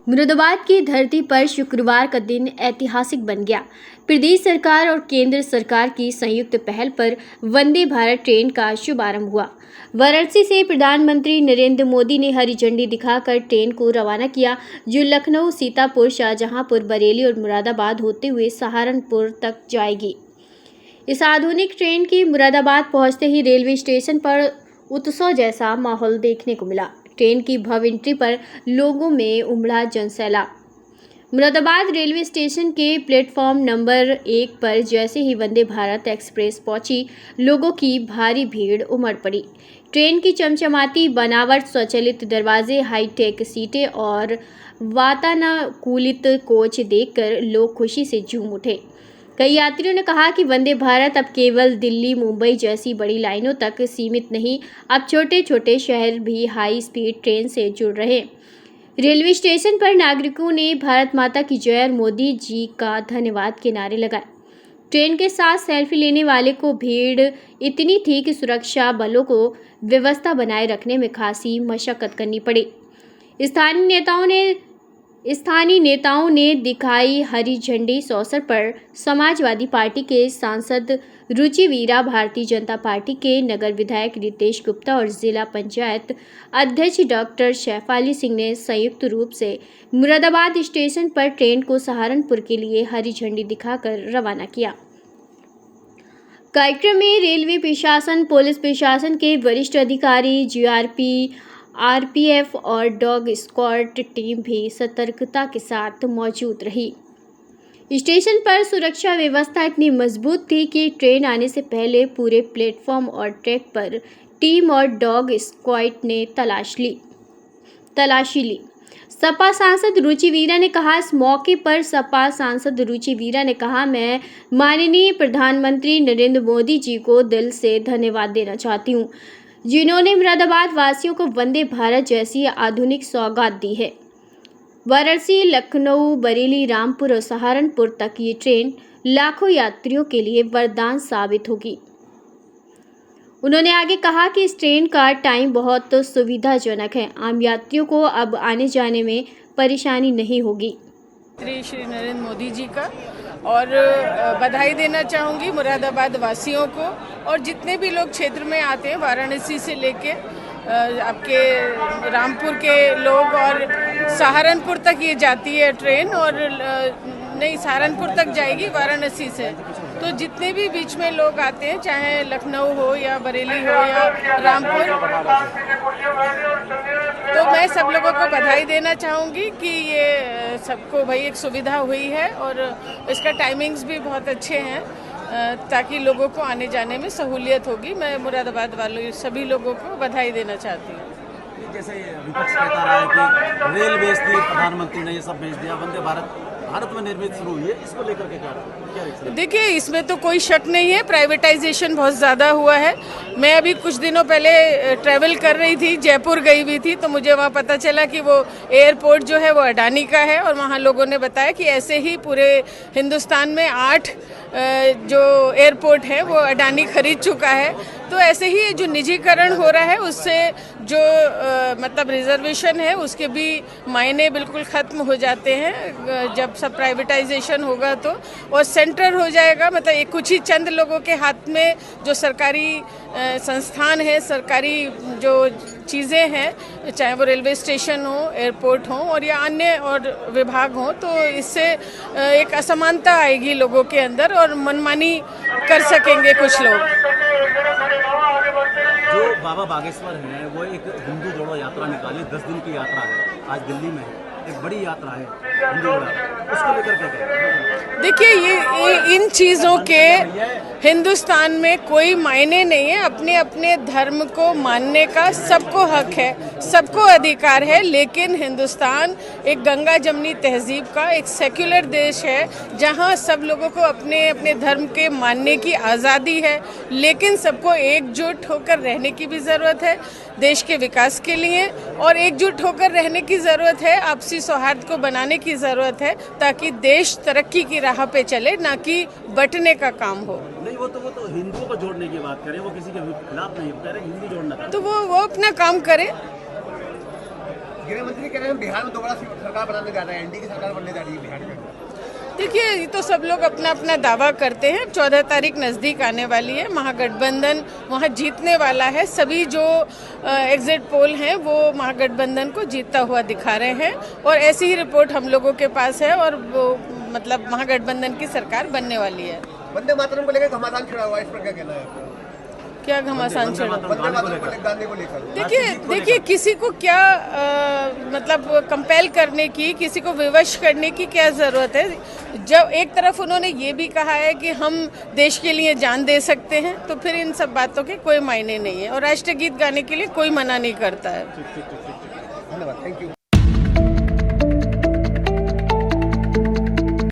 मुरादाबाद की धरती पर शुक्रवार का दिन ऐतिहासिक बन गया। प्रदेश सरकार और केंद्र सरकार की संयुक्त पहल पर वंदे भारत ट्रेन का शुभारंभ हुआ। वाराणसी से प्रधानमंत्री नरेंद्र मोदी ने हरी झंडी दिखाकर ट्रेन को रवाना किया, जो लखनऊ, सीतापुर, शाहजहांपुर, बरेली और मुरादाबाद होते हुए सहारनपुर तक जाएगी। इस आधुनिक ट्रेन की मुरादाबाद पहुंचते ही रेलवे स्टेशन पर उत्सव जैसा माहौल देखने को मिला। ट्रेन की भव्य एंट्री पर लोगों में उमड़ा जनसैलाब। मुरादाबाद रेलवे स्टेशन के प्लेटफॉर्म नंबर 1 पर जैसे ही वंदे भारत एक्सप्रेस पहुंची, लोगों की भारी भीड़ उमड़ पड़ी। ट्रेन की चमचमाती बनावट, स्वचालित दरवाजे, हाईटेक सीटें और वातानुकूलित कोच देखकर लोग खुशी से झूम उठे। कई यात्रियों ने कहा कि वंदे भारत अब केवल दिल्ली, मुंबई जैसी बड़ी लाइनों तक सीमित नहीं, अब छोटे छोटे शहर भी हाई स्पीड ट्रेन से जुड़ रहे। रेलवे स्टेशन पर नागरिकों ने भारत माता की जय और मोदी जी का धन्यवाद के नारे लगाए। ट्रेन के साथ सेल्फी लेने वाले को भीड़ इतनी थी कि सुरक्षा बलों को व्यवस्था बनाए रखने में खासी मशक्कत करनी पड़ी। स्थानीय नेताओं ने दिखाई हरी झंडी। इस अवसर पर समाजवादी पार्टी के सांसद रुचि वीरा, भारतीय जनता पार्टी के नगर विधायक रितेश गुप्ता और जिला पंचायत अध्यक्ष डॉक्टर शैफाली सिंह ने संयुक्त रूप से मुरादाबाद स्टेशन पर ट्रेन को सहारनपुर के लिए हरी झंडी दिखाकर रवाना किया। कार्यक्रम में रेलवे प्रशासन, पुलिस प्रशासन के वरिष्ठ अधिकारी, जीआरपी, आरपीएफ और डॉग स्क्वाड टीम भी सतर्कता के साथ मौजूद रही। स्टेशन पर सुरक्षा व्यवस्था इतनी मजबूत थी कि ट्रेन आने से पहले पूरे प्लेटफॉर्म और ट्रैक पर टीम और डॉग स्क्वाड ने तलाशी ली। सपा सांसद रुचि वीरा ने कहा, इस मौके पर सपा सांसद रुचि वीरा ने कहा, मैं माननीय प्रधानमंत्री नरेंद्र मोदी जी को दिल से धन्यवाद देना चाहती हूँ, जिन्होंने मुरादाबाद वासियों को वंदे भारत जैसी आधुनिक सौगात दी है। वाराणसी, लखनऊ, बरेली, रामपुर और सहारनपुर तक ये ट्रेन लाखों यात्रियों के लिए वरदान साबित होगी। उन्होंने आगे कहा कि इस ट्रेन का टाइम बहुत सुविधाजनक है, आम यात्रियों को अब आने जाने में परेशानी नहीं होगी। श्री नरेंद्र मोदी जी का और बधाई देना चाहूँगी मुरादाबाद वासियों को, और जितने भी लोग क्षेत्र में आते हैं, वाराणसी से लेके आपके रामपुर के लोग और सहारनपुर तक ये जाती है ट्रेन, और नहीं सहारनपुर तक जाएगी वाराणसी से। तो जितने भी बीच में लोग आते हैं, चाहे लखनऊ हो या बरेली हो या रामपुर, तो मैं सब लोगों को बधाई देना चाहूँगी कि ये सबको भाई एक सुविधा हुई है, और इसका टाइमिंग्स भी बहुत अच्छे हैं, ताकि लोगों को आने जाने में सहूलियत होगी। मैं मुरादाबाद वालों सभी लोगों को बधाई देना चाहती हूँ। जैसे विपक्ष कहता रहा है कि रेल बेच दी, प्रधानमंत्री ने ये सब बेच दिया, वंदे भारत में निर्मित शुरू हुई है, इसको लेकर के क्या? देखिए, इसमें तो कोई शक नहीं है, प्राइवेटाइजेशन बहुत ज़्यादा हुआ है। मैं अभी कुछ दिनों पहले ट्रैवल कर रही थी, जयपुर गई हुई थी, तो मुझे वहाँ पता चला कि वो एयरपोर्ट जो है वो अडानी का है, और वहाँ लोगों ने बताया कि ऐसे ही पूरे हिंदुस्तान में 8 जो एयरपोर्ट है वो अडानी खरीद चुका है। तो ऐसे ही जो निजीकरण हो रहा है, उससे जो मतलब रिजर्वेशन है उसके भी मायने बिल्कुल ख़त्म हो जाते हैं जब सब प्राइवेटाइजेशन होगा तो, और सेंटर हो जाएगा, मतलब एक कुछ ही चंद लोगों के हाथ में जो सरकारी संस्थान है, सरकारी जो चीज़ें हैं, चाहे वो रेलवे स्टेशन हो, एयरपोर्ट हो और या अन्य और विभाग हो, तो इससे एक असमानता आएगी लोगों के अंदर और मनमानी कर सकेंगे कुछ लोग। जो बाबा बागेश्वर है वो एक हिंदू जोड़ो यात्रा निकाली, 10 दिन की यात्रा है, आज दिल्ली में एक बड़ी यात्रा है हिंदू जोड़ो, उसको लेकर क्या कहें? देखिए, ये इन चीज़ों के हिंदुस्तान में कोई मायने नहीं है। अपने अपने धर्म को मानने का सबको हक है, सबको अधिकार है, लेकिन हिंदुस्तान एक गंगा जमनी तहजीब का एक सेक्युलर देश है, जहां सब लोगों को अपने अपने धर्म के मानने की आज़ादी है, लेकिन सबको एकजुट होकर रहने की भी ज़रूरत है देश के विकास के लिए, और एकजुट होकर रहने की ज़रूरत है, आपसी सौहार्द को बनाने की ज़रूरत है, ताकि देश तरक्की की राह पे चले, ना कि बंटने का काम हो। नहीं, वो तो हिंदुओं को जोड़ने की बात करें, वो किसी के खिलाफ नहीं, वो कह रहे हिंदू जोड़ना, तो वो अपना काम करे। गृह मंत्री कह रहे हैं बिहार में दोबारा सरकार बनाने जा रहे हैं, एनडीए की सरकार बनने जा रही है बिहार में। देखिए, ये तो सब लोग अपना अपना दावा करते हैं। 14 तारीख नज़दीक आने वाली है, महागठबंधन वहाँ जीतने वाला है। सभी जो एग्जिट पोल हैं वो महागठबंधन को जीतता हुआ दिखा रहे हैं और ऐसी ही रिपोर्ट हम लोगों के पास है और वो मतलब महागठबंधन की सरकार बनने वाली है। वंदे मातरम को लेकर घमासान छिड़ा हुआ है, इस पर क्या कहना है आपका? क्या घमासान चढ़ा? वंदे मातरम को लेकर, गाने को लेकर देखिए किसी को क्या मतलब कंपेल करने की, किसी को विवश करने की क्या ज़रूरत है। जब एक तरफ उन्होंने ये भी कहा है कि हम देश के लिए जान दे सकते हैं, तो फिर इन सब बातों के कोई मायने नहीं है और राष्ट्रगीत गाने के लिए कोई मना नहीं करता है। धन्यवाद, थैंक यू।